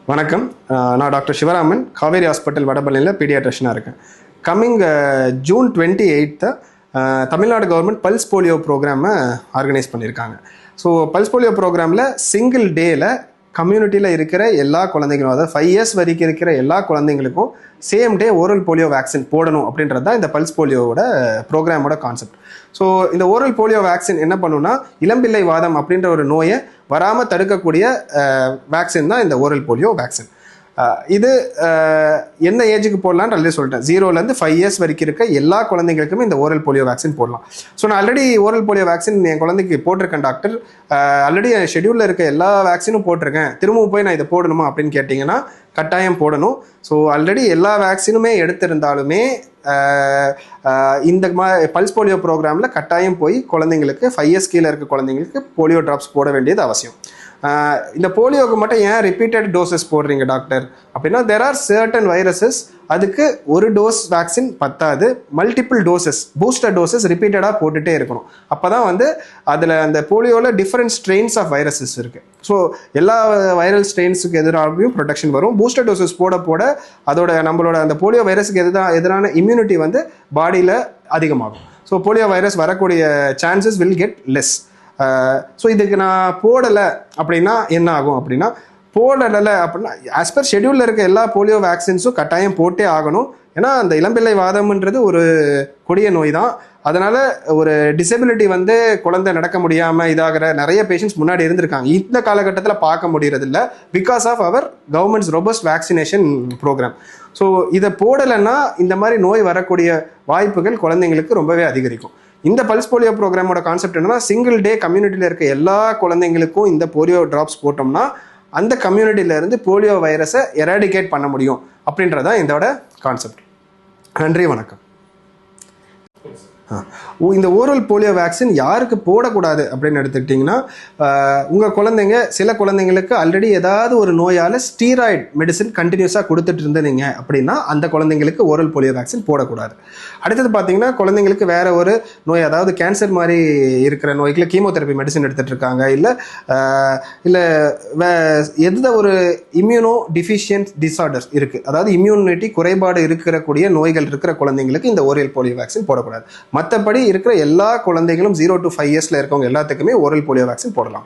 வணக்கம். நான் doctor Sivaraman, Kaveri hospital வடபழனியில் பீடியாட்ரிஷனாக இருக்கேன். Coming June 28 Tamil Nadu government pulse polio ப்ரோக்ராமை ஆர்கனைஸ் பண்ணியிருக்காங்க. ஸோ பல்ஸ் போலியோ ப்ரோக்ராமில் சிங்கிள் டேயில் கம்யூனிட்டியில் இருக்கிற எல்லா குழந்தைங்களும், அதாவது 5 years வரைக்கும் இருக்கிற எல்லா குழந்தைங்களுக்கும் same day oral polio vaccine போடணும் அப்படின்றது தான் இந்த பல்ஸ் போலியோவோட ப்ரோக்ராமோட கான்செப்ட். ஸோ இந்த ஓரல் போலியோ வேக்சின் என்ன பண்ணுன்னா, இளம்பிள்ளை வாதம் அப்படின்ற ஒரு நோயை வராமல் தடுக்கக்கூடிய வேக்சின் தான் இந்த ஓரல் போலியோ வேக்சின். இது என்ன ஏஜுக்கு போடலான்னு ஆல்ரெடி சொல்லிட்டேன். 0லேருந்து 5 years வரைக்கும் இருக்க எல்லா குழந்தைங்களுக்குமே இந்த ஓரல் போலியோ வேக்சின் போடலாம். ஸோ நான் ஆல்ரெடி ஓரல் போலியோ வேக்சின் என் குழந்தைக்கு போட்டிருக்கேன் டாக்டர். ஆல்ரெடி என் ஷெடியூலில் இருக்க எல்லா வேக்சினும் போட்டிருக்கேன், திரும்பவும் போய் நான் இதை போடணுமா அப்படின்னு கேட்டிங்கன்னா கட்டாயம் போடணும். ஸோ ஆல்ரெடி எல்லா வேக்சினுமே எடுத்திருந்தாலுமே இந்த பல்ஸ் போலியோ ப்ரோக்ராமில் கட்டாயம் போய் குழந்தைங்களுக்கு 5 years கீழே இருக்க குழந்தைங்களுக்கு போலியோ ட்ராப்ஸ் போட வேண்டியது அவசியம். இந்த போலியோவுக்கு மட்டும் ஏன் ரிப்பீட்டட் டோசஸ் போடுறீங்க டாக்டர் அப்படின்னா, தேர் ஆர் சர்டன் வைரஸஸ், அதுக்கு ஒரு டோஸ் வேக்சின் பத்தாது, மல்டிபிள் டோசஸ், பூஸ்டர் டோசஸ் ரிப்பீட்டடாக போட்டுகிட்டே இருக்கணும். அப்போ தான் அதில் அந்த போலியோவில் டிஃப்ரெண்ட் ஸ்ட்ரெயின்ஸ் ஆஃப் வைரஸஸ் இருக்குது. ஸோ எல்லா வைரல் ஸ்ட்ரெயின்ஸுக்கு எதிராகவும் ப்ரொடெக்ஷன் வரும். பூஸ்டர் டோசஸ் போட போட நம்மளோட அந்த போலியோ வைரஸுக்கு எதிரான இம்யூனிட்டி பாடியில் அதிகமாகும். ஸோ போலியோ வைரஸ் வரக்கூடிய chances will get less. So இதுக்கு நான் போடலை அப்படின்னா என்ன ஆகும் அப்படின்னா, போடலை அப்படின்னா ஆஸ் பர் ஷெடியூலில் இருக்க எல்லா போலியோ வேக்சின்ஸும் கட்டாயம் போட்டே ஆகணும். ஏன்னா அந்த இளம்பிள்ளை வாதம்ன்றது ஒரு கொடிய நோய் தான். அதனால் ஒரு டிசபிலிட்டி குழந்தை நடக்க முடியாமல் இதாகிற நிறைய பேஷண்ட்ஸ் முன்னாடி இருந்திருக்காங்க. இந்த காலகட்டத்தில் பார்க்க முடியறதில்ல because of our government's robust vaccination programme. So இதை போடலைன்னா இந்த மாதிரி நோய் வரக்கூடிய வாய்ப்புகள் குழந்தைங்களுக்கு ரொம்பவே அதிகரிக்கும். இந்த பல்ஸ் போலியோ ப்ரோக்ராமோட கான்செப்ட் என்னன்னா, சிங்கிள் டே கம்யூனிட்டியில் இருக்க எல்லா குழந்தைங்களுக்கும் இந்த போலியோ ட்ராப்ஸ் போட்டோம்னா அந்த கம்யூனிட்டியிலேருந்து போலியோ வைரஸை எராடிகேட் பண்ண முடியும் அப்படின்றதான் இதோட கான்செப்ட். நன்றி, வணக்கம். இந்த ஓரல் போலியோ வேக்சின் யாருக்கு போடக்கூடாது அப்படின்னு எடுத்துக்கிட்டிங்கன்னா, உங்கள் குழந்தைங்க, சில குழந்தைங்களுக்கு ஆல்ரெடி ஏதாவது ஒரு நோயால் ஸ்டீராய்டு மெடிசின் கண்டினியூஸாக கொடுத்துட்டு இருந்தீங்க அப்படின்னா அந்த குழந்தைங்களுக்கு ஓரல் போலியோ வேக்சின் போடக்கூடாது. அடுத்தது பார்த்தீங்கன்னா, குழந்தைங்களுக்கு வேறு ஒரு நோய், அதாவது கேன்சர் மாதிரி இருக்கிற நோய்களை கீமோதெரப்பி மெடிசின் எடுத்துகிட்டு இருக்காங்க, இல்லை எந்த ஒரு இம்யூனோ டிஃபிஷியன்ட் டிஸார்டர்ஸ் இருக்குது, அதாவது இம்யூனிட்டி குறைபாடு இருக்கக்கூடிய நோய்கள் இருக்கிற குழந்தைங்களுக்கு இந்த ஓரல் போலியோ வேக்சின் போடக்கூடாது. மற்றபடி இருக்கிற எல்லா குழந்தைகளும் 0 to 5 years இருக்கவங்க எல்லாத்துக்குமே ஓரல் போலியோ வேக்சின் போடலாம்.